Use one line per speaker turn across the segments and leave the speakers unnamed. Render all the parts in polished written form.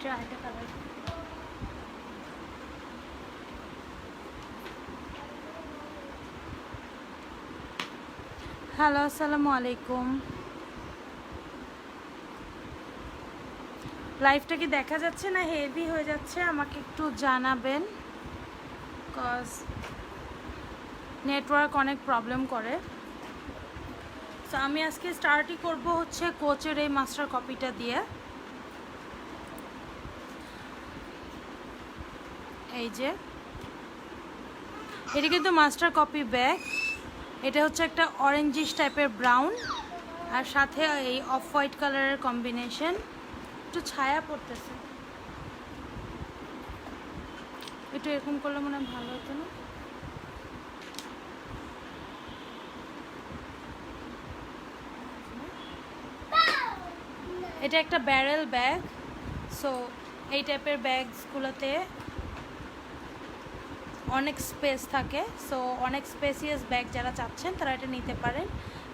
এটা আরেকটা colour. Hello, আসসালামু আলাইকুম। লাইভটা কি দেখা যাচ্ছে না হেভি হয়ে যাচ্ছে? আমাকে একটু জানাবেন, কজ নেটওয়ার্ক অনেক প্রবলেম করে। সো আমি আজকে স্টার্টই করব হচ্ছে কোচের এই মাস্টার কপিটা দিয়ে। এই যে এটা কিন্তু মাস্টার কপি ব্যাগ। এটা হচ্ছে একটা অরেঞ্জিশ টাইপের ব্রাউন, আর সাথে এই অফ হোয়াইট কালারের কম্বিনেশন। একটু ছায়া পড়তেছে, একটু এরকম করলে মনে হয় ভালো হতো না? এটা একটা ব্যারেল ব্যাগ। সো এই টাইপের ব্যাগসগুলোতে অনেক স্পেস থাকে। সো অনেক স্পেসিয়াস ব্যাগ যারা চাচ্ছেন তারা এটা নিতে পারেন।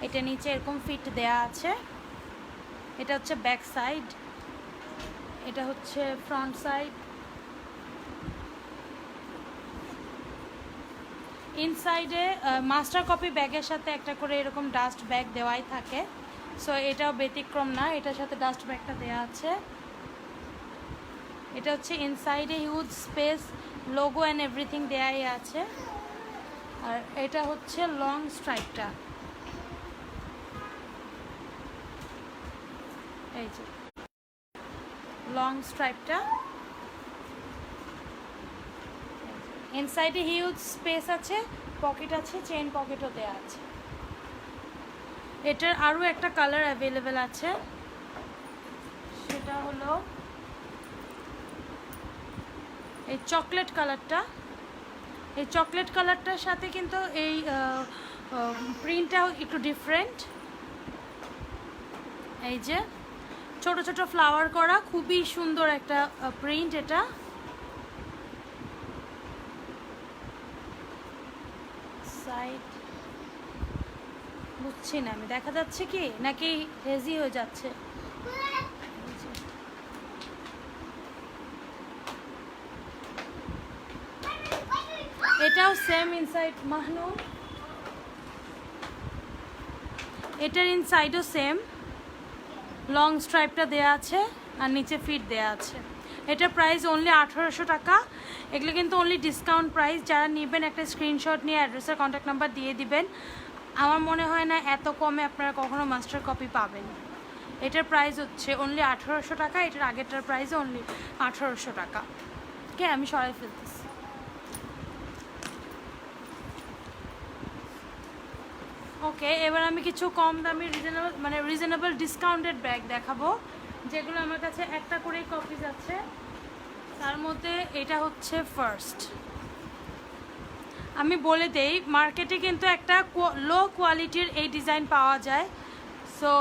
এটা নিচে এরকম ফিট দেয়া আছে। এটা হচ্ছে ব্যাক সাইড, এটা হচ্ছে ফ্রন্ট সাইড। ইনসাইডে মাস্টার কপি ব্যাগের সাথে একটা করে এরকম ডাস্ট ব্যাগ দেওয়াই থাকে। সো এটাও ব্যতিক্রম না, এটার সাথে ডাস্ট ব্যাগটা দেওয়া আছে। এটা হচ্ছে ইনসাইডে huge space, logo and everything দেয়াই আছে। আর এটা হচ্ছে লং স্ট্রাইপটা, এই যে লং স্ট্রাইপটা। ইনসাইডে হিউজ স্পেস আছে, পকেট আছে, চেইন পকেটও দেওয়া আছে। এটার আরও একটা কালার অ্যাভেলেবেল আছে, সেটা হলো এই চকলেট কালারটা। এই চকলেট কালারটার সাথে কিন্তু এই প্রিন্টটাও একটু ডিফারেন্ট। এই যে ছোট ছোট ফ্লাওয়ার করা, খুবই সুন্দর একটা প্রিন্ট। এটা সাইড বুঝছি না আমি, দেখা যাচ্ছে কি নাকি হেজি হয়ে যাচ্ছে? এটাও সেম ইনসাইড মাহনু, এটার ইনসাইডও সেম লং স্ট্রাইপটা দেয়া আছে আর নিচে ফিট দেয়া আছে। এটার প্রাইস অনলি 1800 টাকা। এগুলো কিন্তু অনলি ডিসকাউন্ট প্রাইস। যারা নেবেন একটা স্ক্রিনশট নিয়ে অ্যাড্রেসের কন্ট্যাক্ট নাম্বার দিয়ে দিবেন। আমার মনে হয় না এত কমে আপনারা কখনো মাস্টার কপি পাবেন। এটার প্রাইস হচ্ছে অনলি 1800 টাকা। এটার আগেরটার প্রাইস অনলি 1800 টাকা। ওকে, আমি সরাই ফেলতেছি। ওকে, এবার আমি কিছু কম দামি রিজনেবল ডিসকাউন্টেড ব্যাগ দেখাবো, যেগুলো আমার কাছে একটা করেই কপিজ আছে। তার মধ্যে এটা হচ্ছে ফার্স্ট। আমি বলে দেই, মার্কেটে কিন্তু একটা লো কোয়ালিটির এই ডিজাইন পাওয়া যায়। সো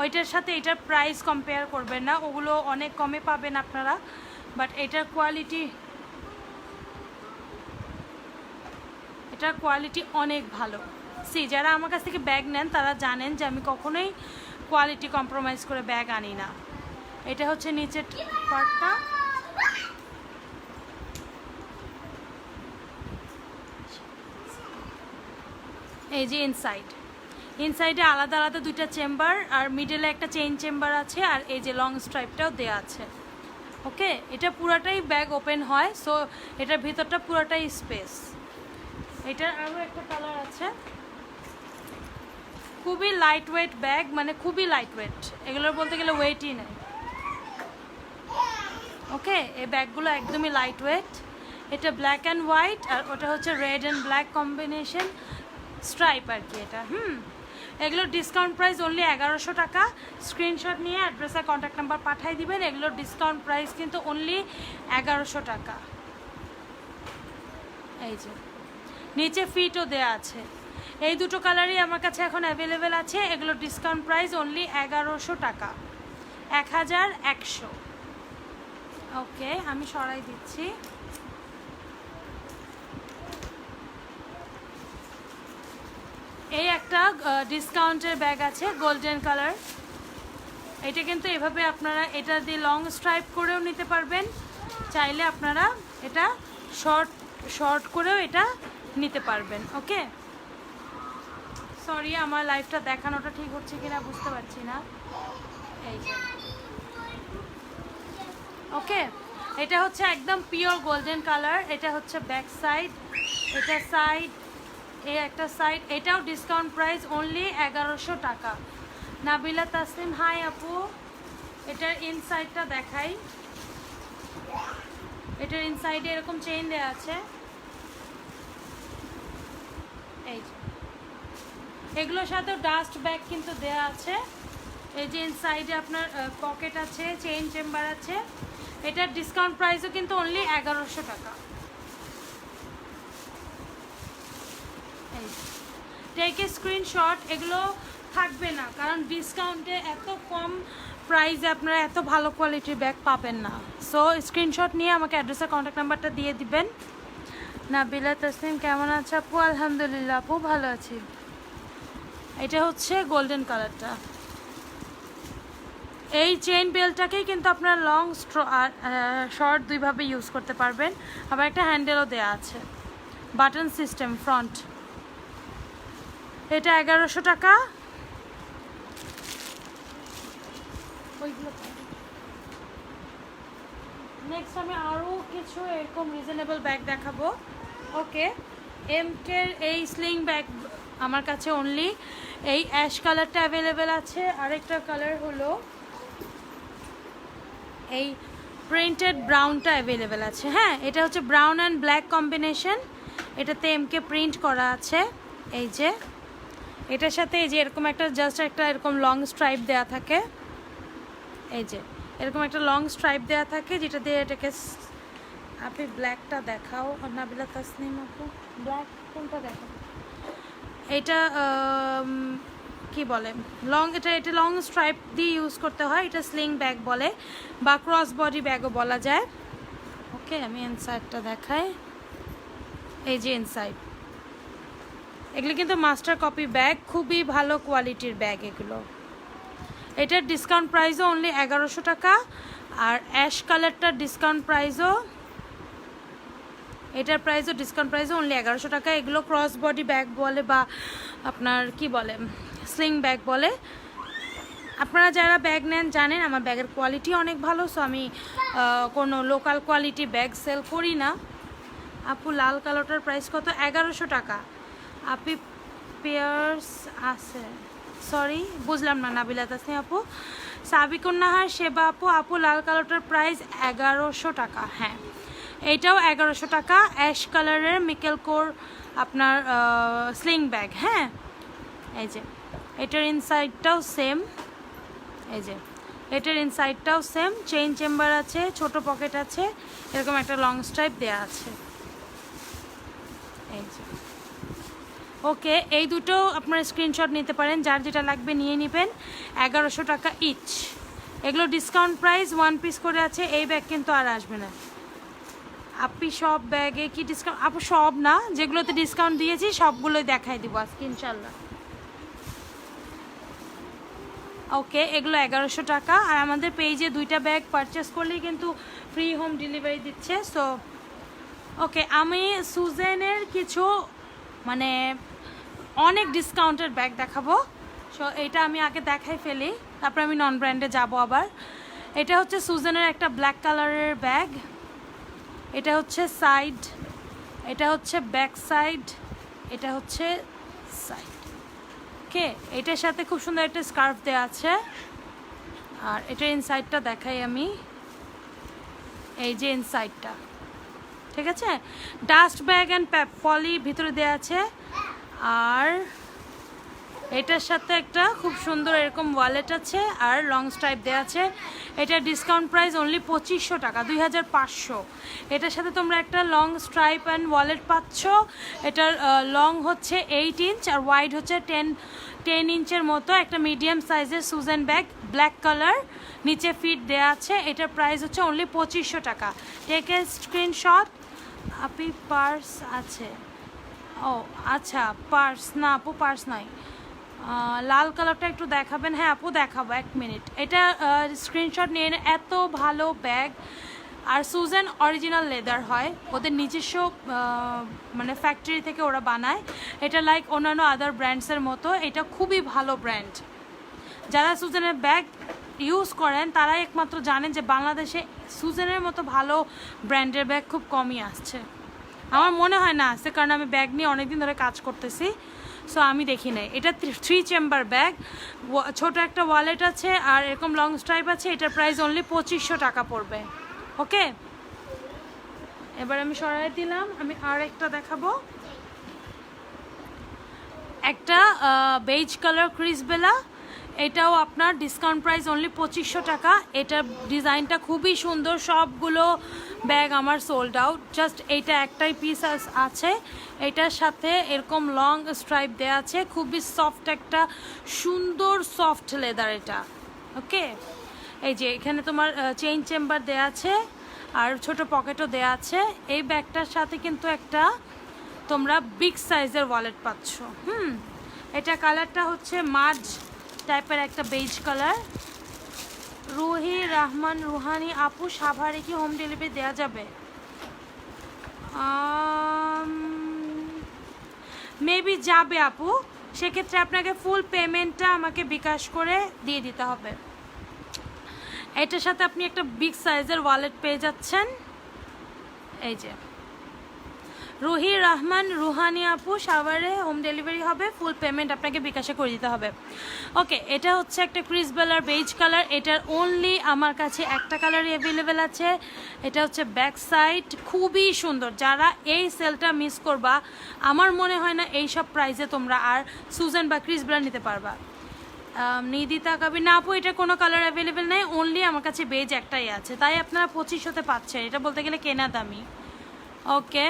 ওইটার সাথে এটার প্রাইস কম্পেয়ার করবেন না, ওগুলো অনেক কমে পাবেন আপনারা। বাট এটার কোয়ালিটি অনেক ভালো। যারা আমার কাছ থেকে ব্যাগ নেন তারা জানেন যে আমি কখনোই কোয়ালিটি কম্প্রোমাইজ করে ব্যাগ আনি না। এটা হচ্ছে নিচের পার্টটা। এই যে ইনসাইডে আলাদা আলাদা দুইটা চেম্বার, আর মিডলে একটা চেইন চেম্বার আছে, আর এই যে লং স্ট্রাইপটাও দেওয়া আছে। ওকে, এটা পুরাটাই ব্যাগ ওপেন হয়। সো এটার ভিতরটা পুরাটাই স্পেস। এটার আরও একটা কালার আছে, খুবই লাইট ওয়েট ব্যাগ, মানে খুবই লাইট ওয়েট, এগুলোর বলতে গেলে ওয়েটই নেই। ওকে, এই ব্যাগগুলো একদমই লাইট ওয়েট। এটা ব্ল্যাক অ্যান্ড হোয়াইট, আর ওটা হচ্ছে red and black combination stripe আর কি এটা। এগুলোর ডিসকাউন্ট প্রাইস অনলি 1100 টাকা। স্ক্রিনশট নিয়ে অ্যাড্রেস আর কন্ট্যাক্ট নাম্বার পাঠিয়ে দিবেন। এগুলোর ডিসকাউন্ট প্রাইস কিন্তু অনলি 1100 টাকা। এই যে নিচে ফিটও দেয়া আছে। এই দুটো কালারই আমার কাছে এখন অ্যাভেলেবেল আছে। এগুলোর ডিসকাউন্ট প্রাইস অনলি 1100 টাকা, 1100। ওকে, আমি সরাই দিচ্ছি। এই একটা ডিসকাউন্টের ব্যাগ আছে গোল্ডেন কালার। এটা কিন্তু এভাবে আপনারা এটা দিয়ে লং স্ট্রাইপ করেও নিতে পারবেন, চাইলে আপনারা এটা শর্ট করেও এটা নিতে পারবেন। ওকে, সরি আমার লাইফটা দেখানোটা ঠিক হচ্ছে কিনা বুঝতে পারছি না। এই যে ওকে, এটা হচ্ছে একদম পিওর গোল্ডেন কালার। এটা হচ্ছে ব্যাক সাইড, এটা সাইড, এই একটা সাইড। এটাও ডিসকাউন্ট প্রাইস অনলি 1100 টাকা। নাবিলা তাসলিম, হাই আপু। এটার ইনসাইডটা দেখাই। এটার ইনসাইডে এরকম চেইন দেওয়া আছে। এই যে এগুলোর সাথে ডাস্ট ব্যাগ কিন্তু দেয়া আছে। এই যে ইনসাইডে আপনার পকেট আছে, চেইন চেম্বার আছে। এটার ডিসকাউন্ট প্রাইসও কিন্তু অনলি 1100 টাকা। Take a screenshot. এগুলো থাকবে না, কারণ ডিসকাউন্টে এত কম প্রাইসে আপনারা এত ভালো কোয়ালিটির ব্যাগ পাবেন না। সো স্ক্রিনশট নিয়ে আমাকে অ্যাড্রেসের কন্ট্যাক্ট নাম্বারটা দিয়ে দিবেন। নাবিলা তাসলিম, কেমন আছে আপু? আলহামদুলিল্লাহ আপু, ভালো আছি। এটা হচ্ছে গোল্ডেন কালারটা। এই চেইন বেল্টটাকেই কিন্তু আপনারা লং আর শর্ট দুইভাবে ইউজ করতে পারবেন। আবার একটা হ্যান্ডেলও দেওয়া আছে, বাটন সিস্টেম ফ্রন্ট। এটা 1100 টাকা। নেক্সট আমি আরও কিছু এরকম রিজনেবল ব্যাগ দেখাবো। ওকে, এমকের এই স্লিং ব্যাগ আমার কাছে অনলি এই অ্যাশ কালারটা অ্যাভেলেবেল আছে। আরেকটা কালার হলো এই প্রিন্টেড ব্রাউনটা অ্যাভেলেবেল আছে। হ্যাঁ, এটা হচ্ছে ব্রাউন অ্যান্ড ব্ল্যাক কম্বিনেশন। এটাতে এমকে প্রিন্ট করা আছে। এই যে এটার সাথে এই যে এরকম একটা জাস্ট একটা এরকম লং স্ট্রাইপ দেওয়া থাকে। এই যে এরকম একটা লং স্ট্রাইপ দেওয়া থাকে, যেটা দিয়ে এটাকে আপনি ব্ল্যাকটা দেখাও। নাবিলা তাসনিম আপু, ব্ল্যাক কোনটা দেখাও? এটা কি বলে লং, এটা লং স্ট্রাইপ দিয়ে ইউজ করতে হয়। এটা স্লিং ব্যাগ বলে বা ক্রস বডি ব্যাগও বলা যায়। ওকে, আমি ইনসাইডটা দেখাই। এই যে ইনসাইড, এগুলো কিন্তু মাস্টার কপি ব্যাগ, খুবই ভালো কোয়ালিটির ব্যাগ এগুলো। এটার ডিসকাউন্ট প্রাইসও অনলি 1100 টাকা। আর অ্যাশ কালারটার ডিসকাউন্ট প্রাইসও, এটার প্রাইসও ডিসকাউন্ট প্রাইসও অনলি 1100 টাকা। এগুলো ক্রস বডি ব্যাগ বলে বা আপনার কি বলে স্লিং ব্যাগ বলে। আপনারা যারা ব্যাগ নেন জানেন আমার ব্যাগের কোয়ালিটি অনেক ভালো। সো আমি কোনো লোকাল কোয়ালিটি ব্যাগ সেল করি না। আপু লাল কালারটার প্রাইস কত? 1100 টাকা। আপনি পেয়ার্স আছে, সরি বুঝলাম না। নাবিলা তাসনিম আপু, সাবিকুন্নাহার সেবা আপু, আপু লাল কালারটার প্রাইস 1100 টাকা। হ্যাঁ, এইটাও 1100 টাকা। অ্যাশ কালারের মিকেল কোর আপনার স্লিং ব্যাগ। হ্যাঁ, এই যে এটার ইনসাইডটাও সেম। এই যে এটার ইনসাইডটাও সেম, চেইন চেম্বার আছে, ছোট পকেট আছে, এরকম একটা লং স্ট্রাইপ দেওয়া আছে। এই যে ওকে, এই দুটো আপনার স্ক্রিনশট নিতে পারেন, যার যেটা লাগবে নিয়ে নেবেন। 1100 টাকা ইচ। এগুলো ডিসকাউন্ট প্রাইস, 1 পিস করে আছে। এই ব্যাগ কিন্তু আর আসবে না। আপনি সব ব্যাগে কি ডিসকাউন্ট? আপু সব না, যেগুলোতে ডিসকাউন্ট দিয়েছি সবগুলোই দেখাই দিব আজকে ইনশাল্লাহ। ওকে, এগুলো 1100 টাকা। আর আমাদের পেজে 2টা ব্যাগ পারচেস করলেই কিন্তু ফ্রি হোম ডেলিভারি দিচ্ছে। সো ওকে, আমি সুজেনের কিছু মানে অনেক ডিসকাউন্টের ব্যাগ দেখাবো। সো এটা আমি আগে দেখাই ফেলি, তারপরে আমি নন ব্র্যান্ডে যাব আবার। এটা হচ্ছে সুজেনের একটা ব্ল্যাক কালারের ব্যাগ। এটা হচ্ছে সাইড, এটা হচ্ছে ব্যাক সাইড, এটা হচ্ছে সাইড। ওকে, এটার সাথে খুব সুন্দর একটা স্কার্ফ দেওয়া আছে। আর এটার ইনসাইডটা দেখাই আমি। এই যে ইনসাইডটা, ঠিক আছে। ডাস্ট ব্যাগ অ্যান্ড পলি ভিতরে দেওয়া আছে। আর এটার সাথে একটা খুব সুন্দর এরকম ওয়ালেট আছে আর লং স্ট্রাইপ দেওয়া আছে। এটার ডিসকাউন্ট প্রাইস অনলি 2500 টাকা, 2500। এটার সাথে তোমরা একটা লং স্ট্রাইপ অ্যান্ড ওয়ালেট পাচ্ছ। এটার লং হচ্ছে 8 ইঞ্চ আর ওয়াইড হচ্ছে 10 ইঞ্চের মতো। একটা মিডিয়াম সাইজের সুজেন ব্যাগ, ব্ল্যাক কালার, নিচে ফিট দেওয়া আছে। এটার প্রাইস হচ্ছে অনলি 2500 টাকা। Take a screenshot. আপনি পার্স আছে? ও আচ্ছা, পার্স না আপু, পার্স নাই। লাল কালারটা একটু দেখাবেন? হ্যাঁ আপু দেখাবো, 1 মিনিট। এটা স্ক্রিনশট নিয়ে নেন, এত ভালো ব্যাগ। আর সুজেন অরিজিনাল লেদার হয়, ওদের নিজস্ব মানে ফ্যাক্টরি থেকে ওরা বানায়। এটা লাইক অন্যান্য আদার ব্র্যান্ডসের মতো, এটা খুবই ভালো ব্র্যান্ড। যারা সুজেনের ব্যাগ ইউজ করেন তারাই একমাত্র জানেন যে বাংলাদেশে সুজেনের মতো ভালো ব্র্যান্ডের ব্যাগ খুব কমই আসছে। আমার মনে হয় না আসছে, কারণ আমি ব্যাগ নিয়ে অনেকদিন ধরে কাজ করতেছি, সো আমি দেখি নাই। এটা 3 চেম্বার ব্যাগ, ছোট একটা ওয়ালেট আছে আর এরকম লং স্ট্রাইপ আছে। এটার প্রাইস অনলি 2500 টাকা পড়বে। ওকে, এবার আমি সরাই দিলাম। আমি আর একটা দেখাবো, একটা বেজ কালার ক্রিসবেলা। এটাও আপনার ডিসকাউন্ট প্রাইস অনলি 2500 টাকা। এটার ডিজাইনটা খুবই সুন্দর, সবগুলো ব্যাগ আমার সোল্ড আউট, জাস্ট এইটা একটাই পিস আছে। এটার সাথে এরকম লং স্ট্রাইপ দেওয়া আছে, খুবই সফট, একটা সুন্দর সফট লেদার এটা। ওকে, এই যে এখানে তোমার চেইন চেম্বার দেওয়া আছে আর ছোট পকেটও দেওয়া আছে। এই ব্যাগটার সাথে কিন্তু একটা তোমরা বিগ সাইজের ওয়ালেট পাচ্ছ। এটা কালারটা হচ্ছে মাড টাইপের একটা beige colour. Ruhi Rahman Rouhani আপু, সাভারে কি হোম ডেলিভারি দেওয়া যাবে? মেবি যাবে আপু, সেক্ষেত্রে আপনাকে ফুল পেমেন্টটা আমাকে বিকাশ করে দিয়ে দিতে হবে। এটার সাথে আপনি একটা বিগ সাইজের ওয়ালেট পেয়ে যাচ্ছেন। এই যে রুহি রহমান রুহানি আপু, সাভারে হোম ডেলিভারি হবে, ফুল পেমেন্ট আপনাকে বিকাশে করে দিতে হবে। ওকে, এটা হচ্ছে একটা ক্রিসবেলার বেজ কালার। এটার অনলি আমার কাছে একটা কালারই অ্যাভেলেবেল আছে। এটা হচ্ছে ব্যাক সাইড, খুবই সুন্দর। যারা এই সেলটা মিস করবা, আমার মনে হয় না এই সব প্রাইসে তোমরা আর সুজেন বা ক্রিসবেলার নিতে পারবা। নিদিতা কবি না আপু, এটা কোনো কালার অ্যাভেলেবেল নেই, অনলি আমার কাছে বেজ একটাই আছে, তাই আপনারা 2500-তে পাচ্ছেন। এটা বলতে গেলে কেনা দামি। ওকে,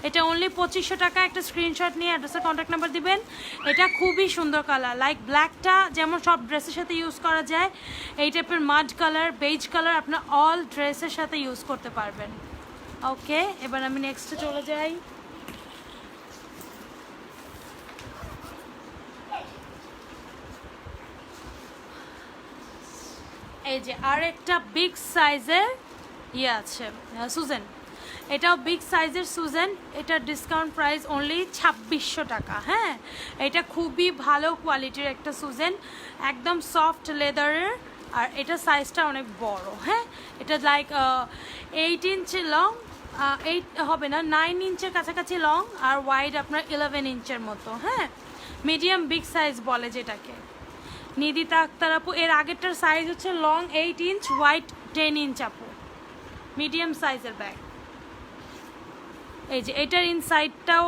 এটা অনলি 2500 টাকা। একটা স্ক্রিনশট নিয়ে অ্যাড্রেসের কন্ট্যাক্ট নাম্বার দিবেন। এটা খুবই সুন্দর কালার, লাইক ব্ল্যাকটা যেমন সব ড্রেসের সাথে ইউজ করা যায়, এই টাইপের মাড কালার, বেজ কালার আপনার অল ড্রেসের সাথে ইউজ করতে পারবেন। ওকে, এবার আমি নেক্সটে চলে যাই। এই যে আর একটা বিগ সাইজের ইয়ে আছে সুজেন, এটাও বিগ সাইজের সুজেন। এটার ডিসকাউন্ট প্রাইস অনলি 2600 টাকা। হ্যাঁ, এটা খুবই ভালো কোয়ালিটির একটা সুজেন, একদম সফট লেদারের, আর এটা সাইজটা অনেক বড়। হ্যাঁ, এটা লাইক 8 ইঞ্চ লং, 8 হবে না, 9 ইঞ্চের কাছাকাছি লং, আর ওয়াইড আপনার 11 ইঞ্চের মতো। হ্যাঁ, মিডিয়াম বিগ সাইজ বলে যেটাকে। নিদিতা আক্তার আপু, এর আগেরটার সাইজ হচ্ছে লং 8 ইঞ্চ, ওয়াইড 10 ইঞ্চ আপু, মিডিয়াম সাইজের ব্যাগ। এই যে এটার ইনসাইডটাও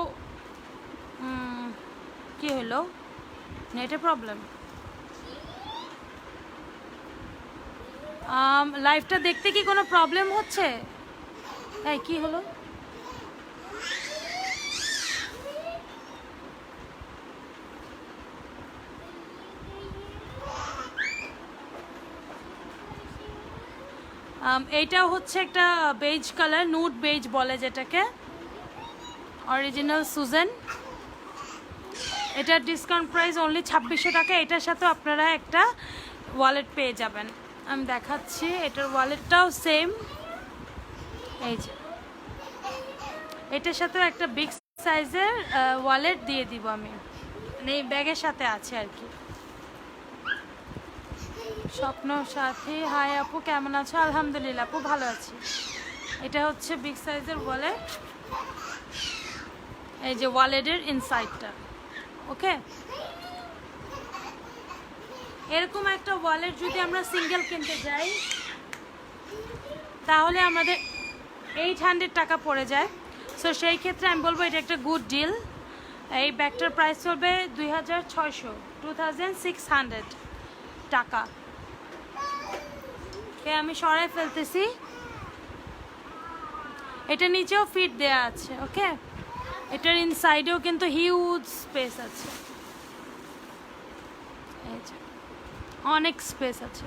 কি হলো, নেটের প্রবলেম। লাইভটা দেখতে কি কোনো প্রবলেম হচ্ছে? এই কি হলো? এইটাও হচ্ছে একটা বেজ কালার, নুড বেজ বলে যেটাকে, অরিজিনাল সুজেন। এটার ডিসকাউন্ট প্রাইস অনলি 2600 টাকা। এটার সাথে আপনারা একটা ওয়ালেট পেয়ে যাবেন, আমি দেখাচ্ছি। এটার ওয়ালেটটাও সেম, এই যে এটার সাথেও একটা বিগ সাইজের ওয়ালেট দিয়ে দিব আমি, মানে এই ব্যাগের সাথে আছে আর কি। স্বপ্ন সাথী, হাই আপু কেমন আছো? আলহামদুলিল্লাহ আপু ভালো আছি। এটা হচ্ছে বিগ সাইজের ওয়ালেট, এই যে ওয়ালেটের ইনসাইডটা। ওকে, এরকম একটা ওয়ালেট যদি আমরা সিঙ্গেল কিনতে যাই তাহলে আমাদের 800 টাকা পড়ে যায়। সো সেই ক্ষেত্রে আমি বলবো এটা একটা গুড ডিল। এই ব্যাগটার প্রাইস চলবে 2600 টাকা। আমি সরাই ফেলতেছি, এটা নিচেও ফিট দেয়া আছে। ওকে, এটার ইনসাইডেও কিন্তু হিউজ স্পেস আছে, অনেক স্পেস আছে।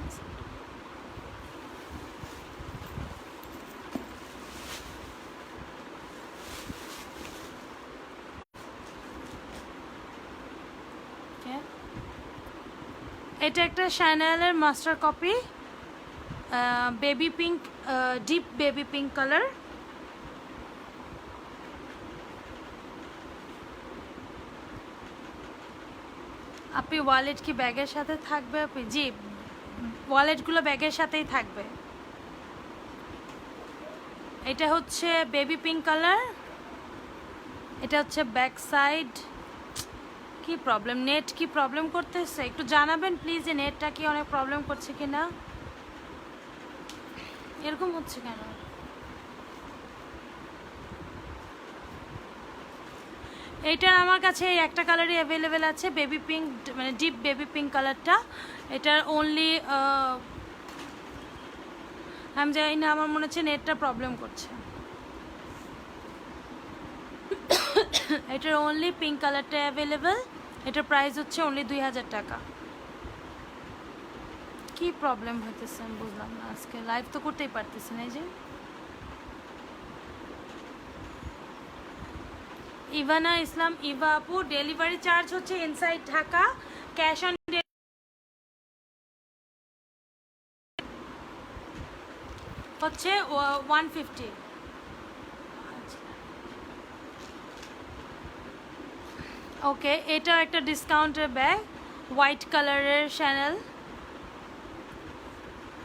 এটা একটা শ্যানেলের master copy, baby pink, deep baby pink colour. আপনি ওয়ালেট কি ব্যাগের সাথে থাকবে? আপনি জি, ওয়ালেটগুলো ব্যাগের সাথেই থাকবে। এটা হচ্ছে বেবি পিঙ্ক কালার, এটা হচ্ছে ব্যাক সাইড। কি প্রবলেম, নেট কি প্রবলেম করতেছে? একটু জানাবেন প্লিজ যে নেটটা কি অনেক প্রবলেম করছে কিনা, এরকম হচ্ছে কেন? এইটার আমার কাছে এই একটা কালারই অ্যাভেলেবেল আছে, বেবি পিঙ্ক, মানে ডিপ বেবি পিঙ্ক কালারটা। এটার অনলি আমি জানি না, আমার মনে হচ্ছে নেটটা প্রবলেম করছে। এটার অনলি পিঙ্ক কালারটা অ্যাভেলেবেল। এটার প্রাইস হচ্ছে অনলি 2000 টাকা। কি প্রবলেম হইতেছে আমি বুঝলাম না, আজকে লাইভ তো করতেই পারতেছি না। এই যে ইভানা ইসলাম, ইভা আপু, ডেলিভারি চার্জ হচ্ছে ইনসাইড ঢাকা, ক্যাশ অন হচ্ছে 150। ওকে, এটা একটা ডিসকাউন্টের ব্যাগ, হোয়াইট কালারের শ্যানেল।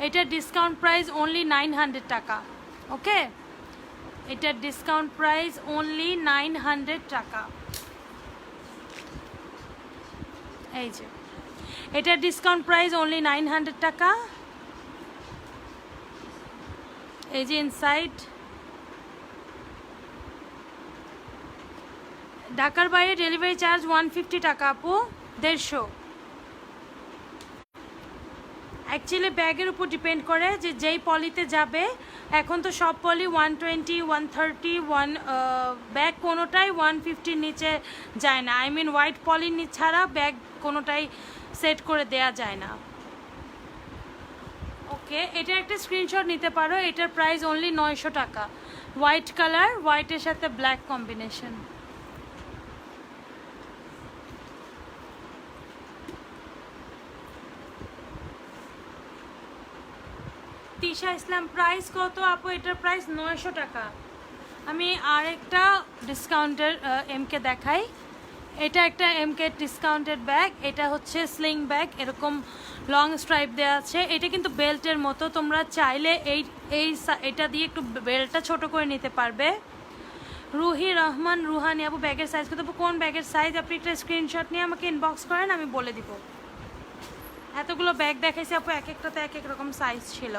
এটার ডিসকাউন্ট প্রাইস অনলি 900 টাকা। ওকে, এটার ডিসকাউন্ট প্রাইস অনলি 900 টাকা। এই যে এটার ডিসকাউন্ট প্রাইস অনলি 900 টাকা। এই যে ইনসাইড। ঢাকার বাইরে ডেলিভারি চার্জ 150 টাকা আপু, 150। অ্যাকচুয়ালি ব্যাগের উপর ডিপেন্ড করে যে যেই পলিতে যাবে। এখন তো সব পলি 120, 130, ব্যাগ কোনোটাই 150 নিচে যায় না। আই মিন হোয়াইট পলি ছাড়া ব্যাগ কোনোটাই সেট করে দেয়া যায় না। ওকে, এটা একটা স্ক্রিনশট নিতে পারো। এটার প্রাইস অনলি 900 টাকা। হোয়াইট কালার, হোয়াইটের সাথে ব্ল্যাক কম্বিনেশন। তিশা ইসলাম, প্রাইস কত আপু? এটার প্রাইস 900 টাকা। আমি আরেকটা ডিসকাউন্টের এমকে দেখাই। এটা একটা এমকে ডিসকাউন্টেড ব্যাগ। এটা হচ্ছে স্লিং ব্যাগ, এরকম লং স্ট্রাইপ দেওয়া আছে। এটা কিন্তু বেল্টের মতো, তোমরা চাইলে এটা দিয়ে একটু বেল্টটা ছোট করে নিতে পারবে। রুহি রহমান রুহানি আপু, ব্যাগের সাইজ কত? কোন ব্যাগের সাইজ? আপনি একটা স্ক্রিনশট নিয়ে আমাকে ইনবক্স করেন, আমি বলে দিব। এতগুলো ব্যাগ দেখাইছি আপু, এক একটাতে এক এক রকম সাইজ ছিল।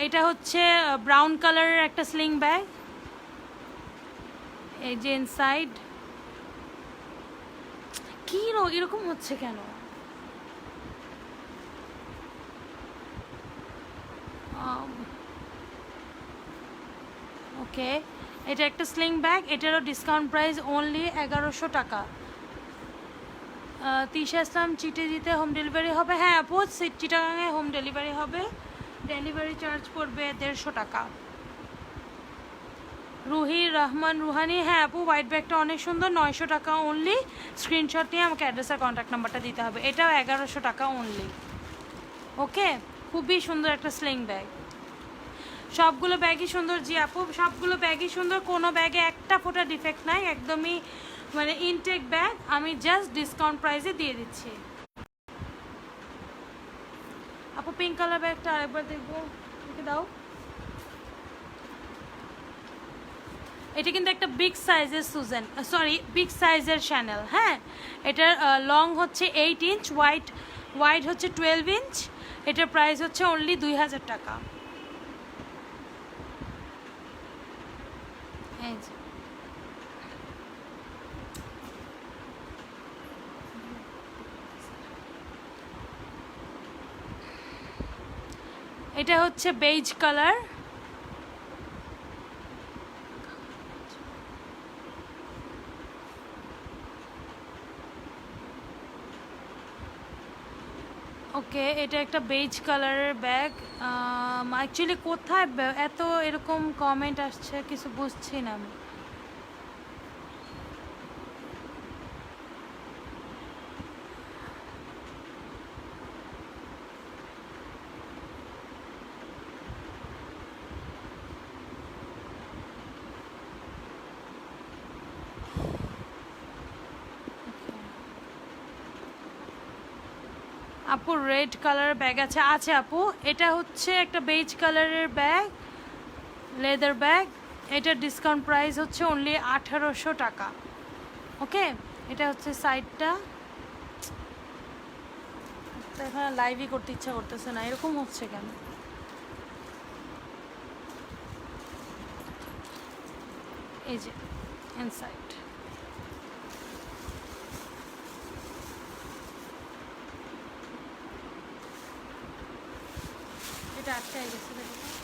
এটা হচ্ছে ব্রাউন কালারের একটা স্লিং ব্যাগ। এই যে ইনসাইড। কি এরকম হচ্ছে কেন? ওকে, এটা একটা স্লিং ব্যাগ। এটারও ডিসকাউন্ট প্রাইস অনলি 1100 টাকা। তিশা ইসলাম, চিটিজিতে হোম ডেলিভারি হবে? হ্যাঁ আপু, চিটাগাঙে হোম ডেলিভারি হবে। ডেলিভারি চার্জ পড়বে 150 টাকা। রুহি রহমান রুহানি, হ্যাঁ আপু, হোয়াইট ব্যাগটা অনেক সুন্দর, 900 টাকা অনলি। স্ক্রিনশট নিয়ে আমাকে অ্যাড্রেস আর কন্ট্যাক্ট নাম্বারটা দিতে হবে। এটাও 1100 টাকা অনলি। ওকে, খুবই সুন্দর একটা স্লিং ব্যাগ। সবগুলো ব্যাগই সুন্দর জি আপু, সবগুলো ব্যাগই সুন্দর, কোনো ব্যাগে একটা ফোঁটা ডিফেক্ট নাই, একদমই মানে ইনটেক ব্যাগ। আমি জাস্ট ডিসকাউন্ট প্রাইসে দিয়ে দিচ্ছি। আপু পিঙ্ক কালার ব্যাগটা আরেকবার দেখবো, দাও। এটা কিন্তু একটা বিগ সাইজের বিগ সাইজের শ্যানেল। হ্যাঁ, এটার লং হচ্ছে 8 ইঞ্চ, ওয়াইড হচ্ছে 12 ইঞ্চ। এটার প্রাইস হচ্ছে অনলি 2000 টাকা। এই যে এটা হচ্ছে বেজ কালার। ওকে, এটা একটা বেজ কালারের ব্যাগ। অ্যাকচুয়ালি কোথায় এত এরকম কমেন্ট আসছে কিছু বুঝছি না আমি। আপু রেড কালারের ব্যাগ আছে? আছে আপু, এটা হচ্ছে একটা বেজ কালারের ব্যাগ, লেদার ব্যাগ। এটার ডিসকাউন্ট প্রাইস হচ্ছে অনলি 1800 টাকা। ওকে, এটা হচ্ছে সাইডটা। এখানে লাইভই করতে ইচ্ছা করতেছে না, এরকম হচ্ছে কেন? এই যে ইনসাইড, এটা আটকাই গেছে দেখো।